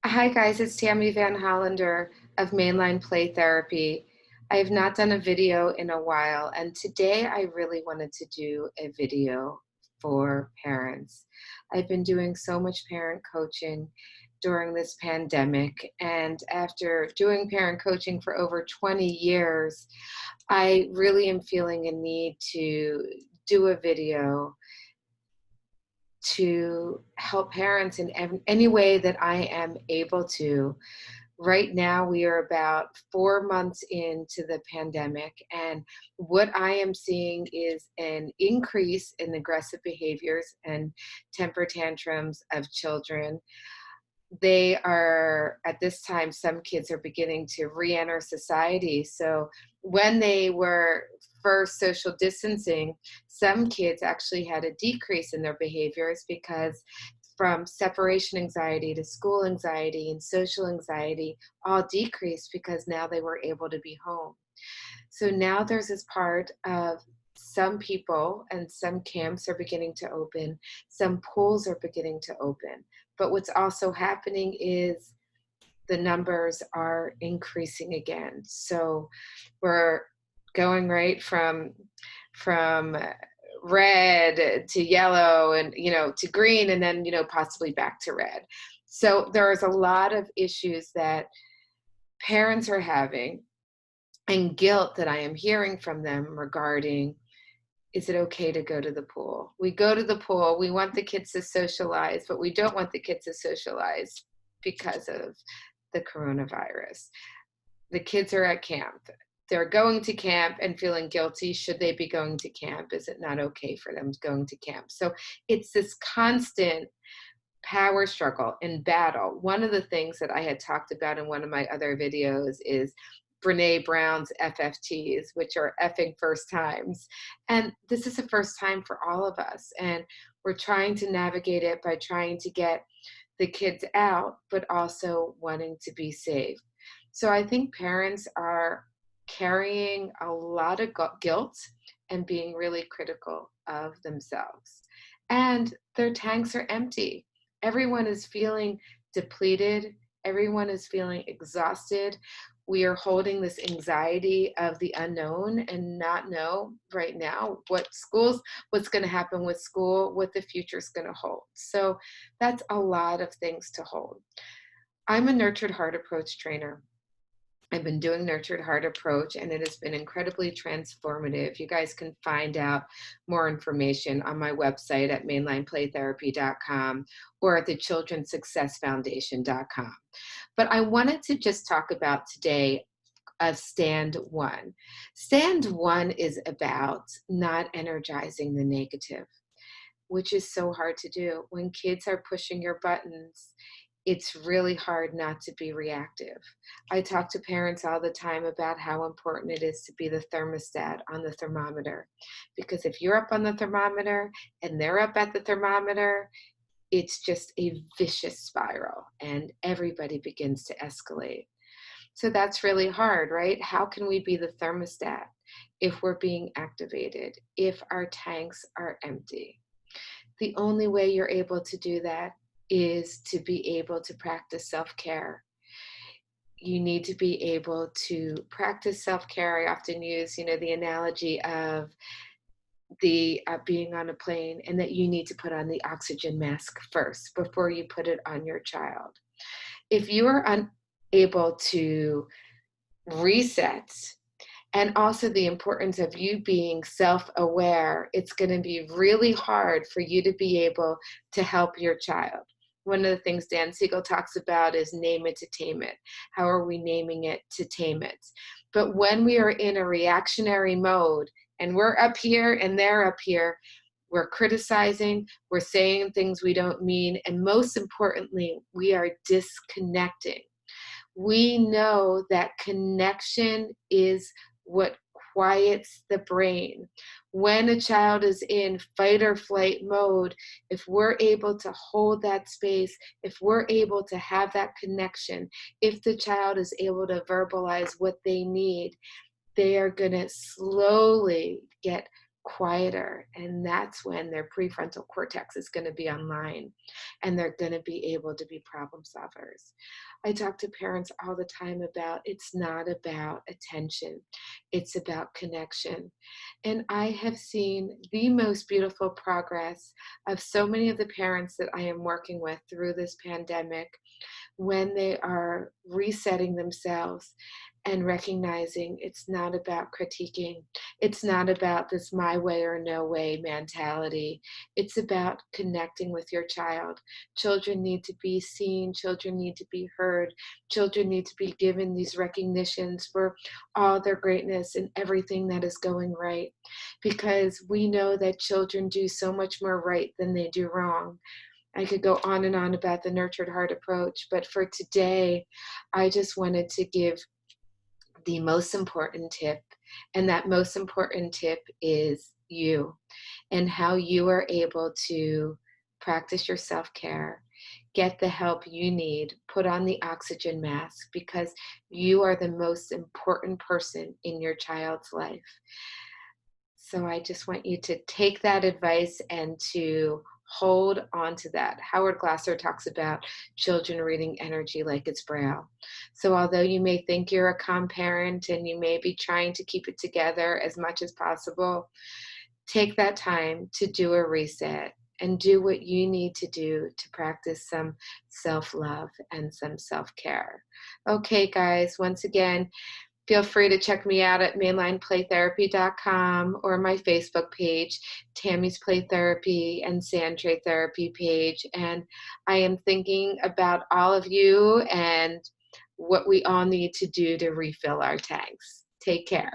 Hi guys, it's Tammy Van Hollander of Mainline Play Therapy. I have not done a video in a while, and today I really wanted to do a video for parents. I've been doing so much parent coaching during this pandemic, and after doing parent coaching for over 20 years, I really am feeling a need to do a video to help parents in any way that I am able to. Right now, we are about 4 months into the pandemic, and what I am seeing is an increase in aggressive behaviors and temper tantrums of children. They are, at this time, some kids are beginning to re-enter society. So when they were first social distancing, some kids actually had a decrease in their behaviors because from separation anxiety to school anxiety and social anxiety all decreased because now they were able to be home. So now there's this part of some people and some camps are beginning to open, some pools are beginning to open. But what's also happening is the numbers are increasing again. So we're going right from red to yellow and to green and then possibly back to red. So there's a lot of issues that parents are having and guilt that I am hearing from them regarding, is it okay to go to the pool? We go to the pool, we want the kids to socialize, but we don't want the kids to socialize because of the coronavirus. The kids are at camp. They're going to camp and feeling guilty. Should they be going to camp? Is it not okay for them going to camp? So it's this constant power struggle and battle. One of the things that I had talked about in one of my other videos is Brene Brown's FFTs, which are effing first times. And this is a first time for all of us. And we're trying to navigate it by trying to get the kids out, but also wanting to be safe. So I think parents are carrying a lot of guilt and being really critical of themselves. And their tanks are empty. Everyone is feeling depleted. Everyone is feeling exhausted. We are holding this anxiety of the unknown and not know right now what's going to happen with school, what the future is going to hold. So that's a lot of things to hold. I'm a nurtured heart approach trainer. I've been doing Nurtured Heart Approach, and it has been incredibly transformative. You guys can find out more information on my website at mainlineplaytherapy.com or at the childrensuccessfoundation.com. But I wanted to just talk about today of stand one. Stand one is about not energizing the negative, which is so hard to do. When kids are pushing your buttons, it's really hard not to be reactive. I talk to parents all the time about how important it is to be the thermostat on the thermometer. Because if you're up on the thermometer and they're up at the thermometer, it's just a vicious spiral and everybody begins to escalate. So that's really hard, right? How can we be the thermostat if we're being activated, if our tanks are empty? The only way you're able to do that is to be able to practice self-care. You need to be able to practice self-care. I often use, the analogy of the being on a plane and that you need to put on the oxygen mask first before you put it on your child. If you are unable to reset, and also the importance of you being self-aware, it's going to be really hard for you to be able to help your child. One of the things Dan Siegel talks about is name it to tame it. How are we naming it to tame it? But when we are in a reactionary mode and we're up here and they're up here, we're criticizing, we're saying things we don't mean, and most importantly, we are disconnecting. We know that connection is what quiets the brain. When a child is in fight or flight mode, if we're able to hold that space, if we're able to have that connection, if the child is able to verbalize what they need, they are going to slowly get quieter, and that's when their prefrontal cortex is going to be online and they're going to be able to be problem solvers. I talk to parents all the time about it's not about attention, it's about connection. And I have seen the most beautiful progress of so many of the parents that I am working with through this pandemic when they are resetting themselves and recognizing it's not about critiquing. It's not about this my way or no way mentality. It's about connecting with your child. Children need to be seen, children need to be heard, children need to be given these recognitions for all their greatness and everything that is going right. Because we know that children do so much more right than they do wrong. I could go on and on about the nurtured heart approach, but for today, I just wanted to give the most important tip. And that most important tip is you and how you are able to practice your self care, get the help you need, put on the oxygen mask because you are the most important person in your child's life. So I just want you to take that advice and to hold on to that. Howard Glasser talks about children reading energy like it's braille. So although you may think you're a calm parent and you may be trying to keep it together as much as possible, take that time to do a reset and do what you need to do to practice some self love and some self care. Okay, guys, once again, feel free to check me out at mainlineplaytherapy.com or my Facebook page, Tammy's Play Therapy and Sandray Therapy page. And I am thinking about all of you and what we all need to do to refill our tanks. Take care.